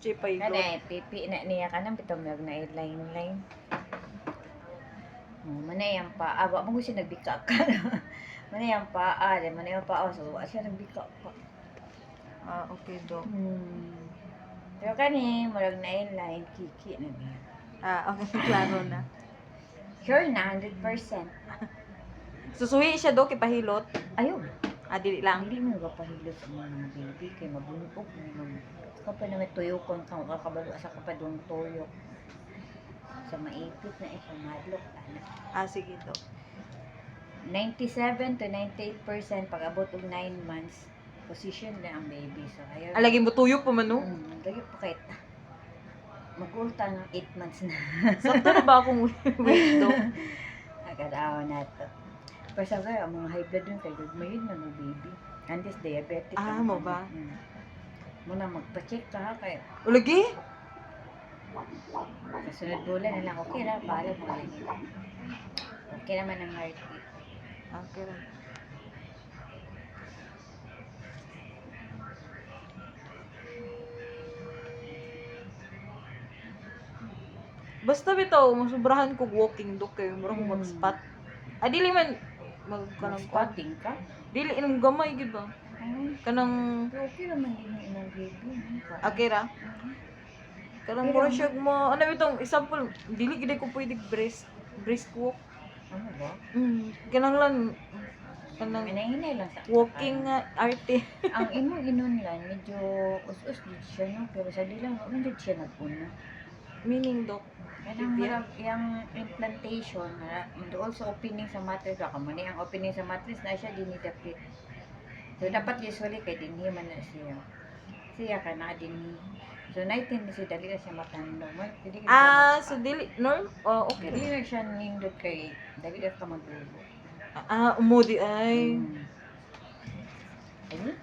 Chay pilot. Kana pipi na niya kanang bitong na line. Manay ang paa. Wa mo siya nagbika ka. Manay ang paa. Manay ang paa. So, wa siya nagbika pa. Okay, Dok. Pero kani, marag na line, kiki na niya. Okay, klaro na. Sure na, 100%. Susuhi siya, Dok, ipahilot. Ayun. Dili lang. Hindi mo gapahilot sa mga baby kay mabuntog mo. Kapag na may tuyokon kang kakabalo sa kapadong tuyok. Sa maipit na isang madlock. Sige, Dok. 97 to 98% pag abot og 9 months, position na ang baby. So, ayaw. Lagi mo tuyok pa man, no? Lagi pa kahit mag-ulta ng 8 months na. Sakto na ba akong weight, Dok? Agad-awa na to. Pero sa kaya, ang mga high blood dun kay Gagmayin na mo baby. Andis diabetic. Mo ba? Muna magpa-check ka ha kaya. Lagi? Sa sunod bulan na lang, okay lang, paalam mo lagi. Okay naman ang heartbeat. Okay lang. Basta bitaw, masubrahan ko walking, Dok, kayo. Murang mag-spot. Dili man, Mag-spotting ka? Dili, inong gamay, gid ba? Kanang, Okay naman din yung inang baby. okay ra? Kanang mura siya mo, ano itong, example, dili gid ko pwede brisk walk. Ano ba? Kanang lang, kanang Hinay-hinay lang sa walking nga, arte. ang imong inon lang, medyo us-us din siya, no? Pero sa dilang, hindi siya nagpuna. Meaning, Dok. Kanang marag yung implantation, doon sa opening sa mattress, mani ang opening sa mattress na siya dinidapit. So, dapat usually kay dinhi man na siya. Siya ka na dinhi. So, naitindi siya, dali na siya matandong. So dili, norm? Okay. Dili na siya nindot kay, dali na ka madulo. Umudi ay. Ayun.